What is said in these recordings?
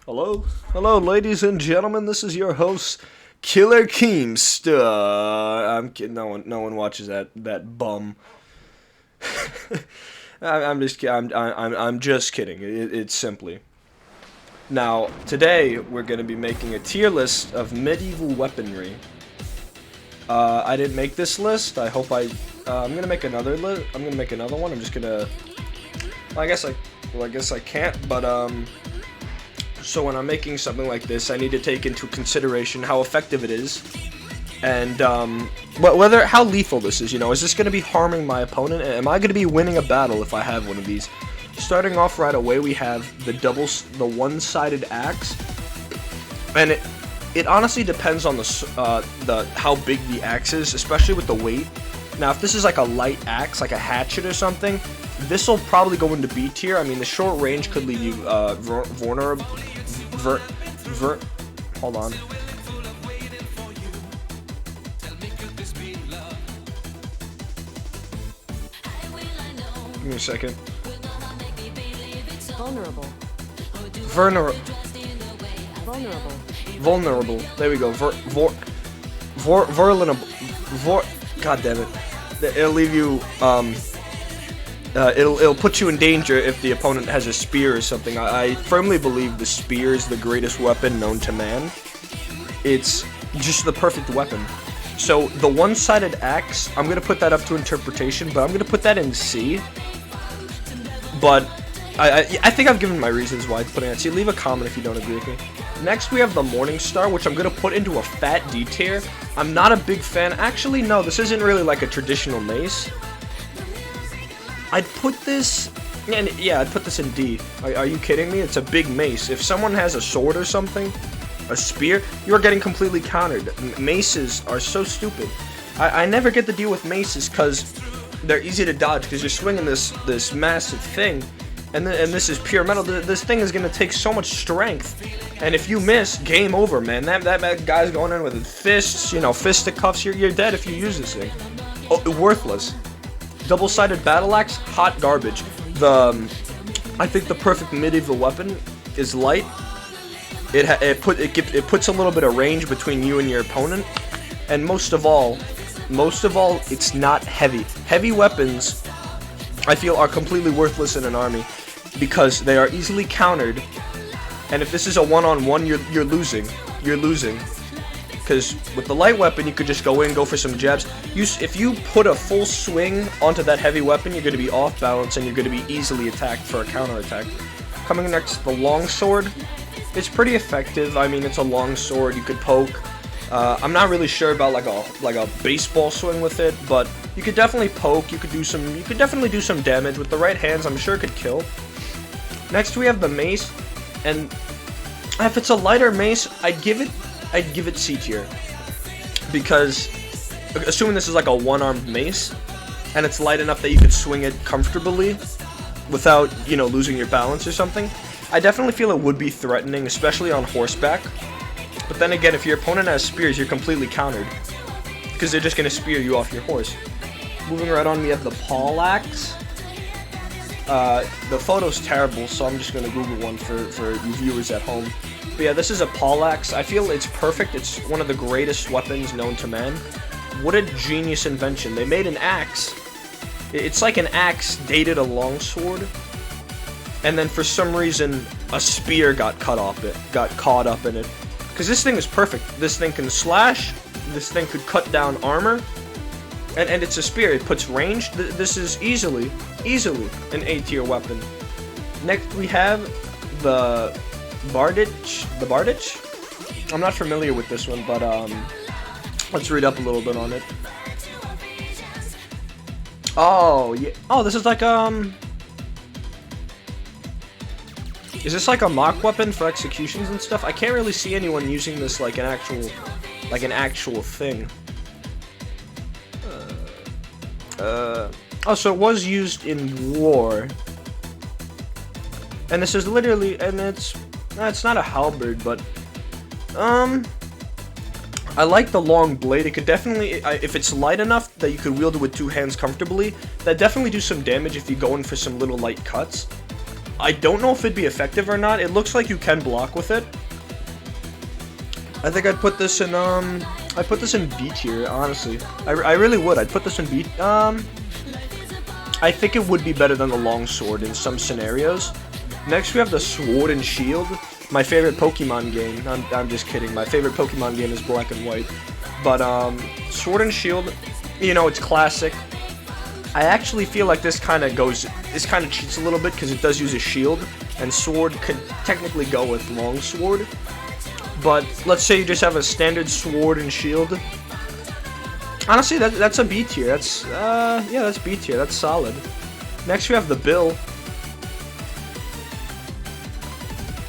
Hello, hello, ladies and gentlemen. This is your host, Killer Keemstar. I'm kidding. No one watches that bum. I'm just I'm just kidding. It's simply. Now today we're gonna be making a tier list of medieval weaponry. I didn't make this list. I hope I'm gonna make another list. I'm gonna make another one. I'm just gonna. I guess I can't. But So when I'm making something like this, I need to take into consideration how effective it is, and how lethal this is. You know, is this gonna be harming my opponent? Am I gonna be winning a battle if I have one of these? Starting off right away, we have the one-sided axe, and it honestly depends on the how big the axe is, especially with the weight. Now, if this is like a light axe, like a hatchet or something, this will probably go into B tier. I mean, the short range could leave you vulnerable. Hold on. Give me a second. Vulnerable. Vulnerable. There we go. God damn it. It'll leave you, it'll put you in danger if the opponent has a spear or something. I firmly believe the spear is the greatest weapon known to man. It's just the perfect weapon. So the one-sided axe, I'm gonna put that up to interpretation, but I'm gonna put that in C. But I think I've given my reasons why it's putting it in C. Leave a comment if you don't agree with me. Next, we have the Morning Star, which I'm gonna put into a fat D tier. I'm not a big fan. Actually, no, this isn't really like a traditional mace. I'd put this, yeah, I'd put this in D. Are you kidding me? It's a big mace. If someone has a sword or something, a spear, you're getting completely countered. Maces are so stupid. I never get the deal with maces because they're easy to dodge because you're swinging this massive thing, and this is pure metal. This thing is gonna take so much strength, and if you miss, game over, man. That guy's going in with fists, you know, fisticuffs. You're dead if you use this thing. Oh, worthless. Double-sided battle axe, hot garbage. I think the perfect medieval weapon is light. It puts a little bit of range between you and your opponent, and most of all, it's not heavy. Heavy weapons, I feel, are completely worthless in an army because they are easily countered. And if this is a one-on-one, you're losing. You're losing. Because with the light weapon, you could just go in, go for some jabs. If you put a full swing onto that heavy weapon, you're going to be off balance and you're going to be easily attacked for a counterattack. Coming next, the longsword. It's pretty effective. I mean, it's a long sword. You could poke. I'm not really sure about like a baseball swing with it, but you could definitely poke. You could definitely do some damage with the right hands. I'm sure it could kill. Next, we have the mace, and if it's a lighter mace, I'd give it C tier, because assuming this is like a one-armed mace and it's light enough that you could swing it comfortably without, you know, losing your balance or something, I definitely feel it would be threatening, especially on horseback. But then again, if your opponent has spears, you're completely countered because they're just going to spear you off your horse. Moving right on, we have the poleaxe. The photo's terrible, so I'm just going to Google one for you viewers at home. But yeah, this is a poleaxe. I feel it's perfect. It's one of the greatest weapons known to man. What a genius invention. They made an axe. It's like an axe dated a longsword. And then for some reason, a spear got caught up in it. Because this thing is perfect. This thing can slash. This thing could cut down armor. And it's a spear. It puts range. This is easily an A tier weapon. Next we have the Bardich. I'm not familiar with this one, but let's read up a little bit on it. Oh yeah. Oh, this is like is this like a mock weapon for executions and stuff? I can't really see anyone using this like an actual thing. Oh, so it was used in war. And this is literally, and it's not a halberd, but I like the long blade. It could definitely, if it's light enough that you could wield it with two hands comfortably, that definitely do some damage if you go in for some little light cuts. I don't know if it'd be effective or not. It looks like you can block with it. I think I'd put this in, I'd put this in B tier, honestly. I really would. I'd put this in B, I think it would be better than the longsword in some scenarios. Next, we have the Sword and Shield. My favorite Pokemon game. I'm just kidding. My favorite Pokemon game is Black and White. But, Sword and Shield, you know, it's classic. I actually feel like this kind of cheats a little bit because it does use a shield, and Sword could technically go with Longsword. But let's say you just have a standard Sword and Shield. Honestly, that's a B tier. That's yeah, that's B tier. That's solid. Next, we have the Bill.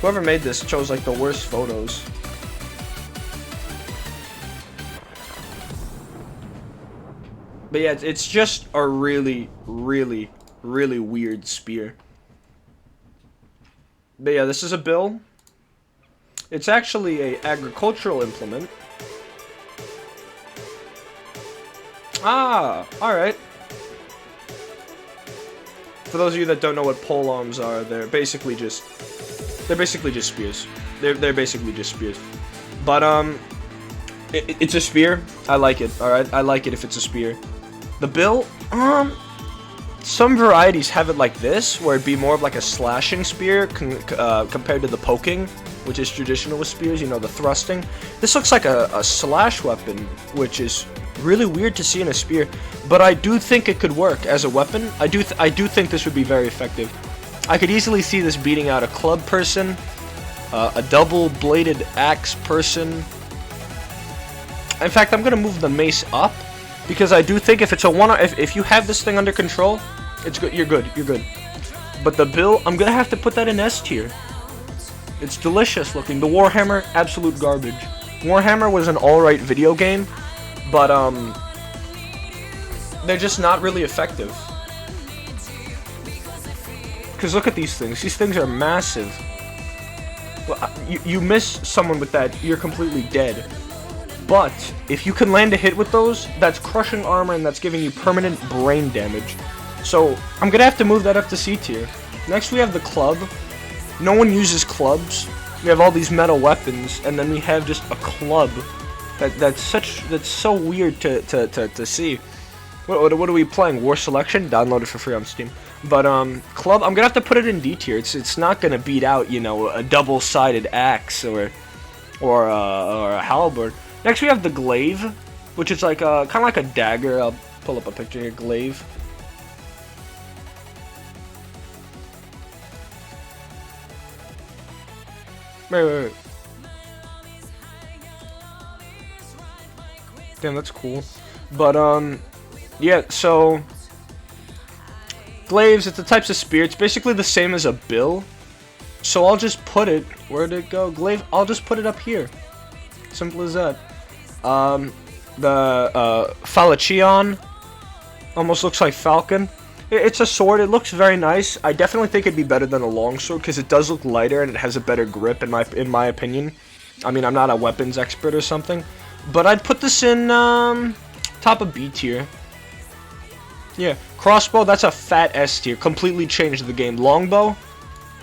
Whoever made this chose like the worst photos. But yeah, it's just a really, really, really weird spear. But yeah, this is a Bill. It's actually a agricultural implement. Ah, alright. For those of you that don't know what pole arms are, they're basically just spears. They're basically just spears. But it's a spear. I like it. Alright, I like it if it's a spear. The Bill, some varieties have it like this, where it'd be more of like a slashing spear compared to the poking, which is traditional with spears, you know, the thrusting. This looks like a slash weapon, which is really weird to see in a spear, but I do think it could work as a weapon. I do think this would be very effective. I could easily see this beating out a club person, a double-bladed axe person. In fact, I'm gonna move the mace up, because I do think if it's a if you have this thing under control, it's good. You're good. You're good. But the Bill, I'm gonna have to put that in S tier. It's delicious looking. The Warhammer, absolute garbage. Warhammer was an alright video game, but they're just not really effective. Cause look at these things. These things are massive. Well, you miss someone with that, you're completely dead. But if you can land a hit with those, that's crushing armor and that's giving you permanent brain damage. So I'm gonna have to move that up to C tier. Next we have the club. No one uses clubs. We have all these metal weapons, and then we have just a club. That's so weird to see. What are we playing? War Selection? Download it for free on Steam. But club, I'm gonna have to put it in D tier. It's not gonna beat out, you know, a double-sided axe or a halberd. Next we have the glaive, which is like kind of like a dagger. I'll pull up a picture here. Glaive. Wait. Damn, that's cool. But yeah. So glaives, it's the types of spear. It's basically the same as a bill. So I'll just put it. Where'd it go? Glaive. I'll just put it up here. Simple as that. The Falchion almost looks like Falcon. It's a sword. It looks very nice. I definitely think it'd be better than a longsword because it does look lighter and it has a better grip in my opinion. I mean, I'm not a weapons expert or something, but I'd put this in top of B tier. Yeah, crossbow. That's a fat S tier. Completely changed the game. Longbow,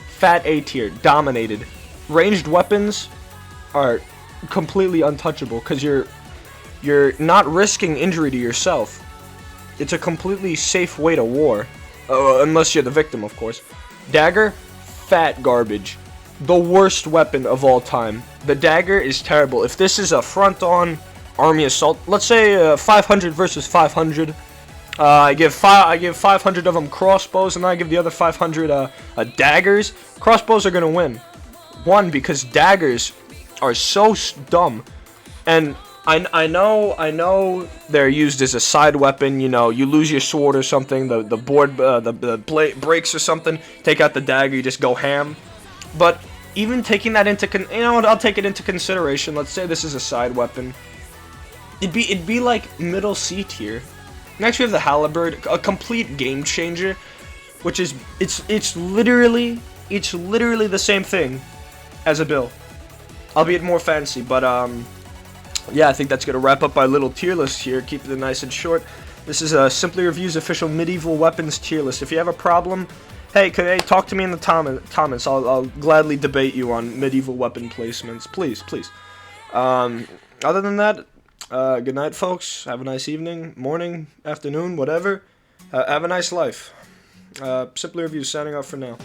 fat A tier. Dominated. Ranged weapons are completely untouchable because you're not risking injury to yourself. It's a completely safe way to war, unless you're the victim, of course. Dagger, fat garbage. The worst weapon of all time. The dagger is terrible. If this is a front-on army assault, let's say 500 versus 500. I give 500 of them crossbows, and I give the other 500 daggers. Crossbows are gonna win. One, because daggers are so dumb, and I know they're used as a side weapon. You know, you lose your sword or something, the board the blade breaks or something. Take out the dagger, you just go ham. But even taking that into I'll take it into consideration. Let's say this is a side weapon. It'd be like middle C tier. Next we have the halberd, a complete game changer, which is it's literally the same thing as a bill, albeit more fancy. But yeah, I think that's gonna wrap up our little tier list here. Keep it nice and short. This is Simply Review's official medieval weapons tier list. If you have a problem, Hey, talk to me in the comments. I'll gladly debate you on medieval weapon placements. Please, please. Other than that, good night, folks. Have a nice evening, morning, afternoon, whatever. Have a nice life. Simply Review signing off for now.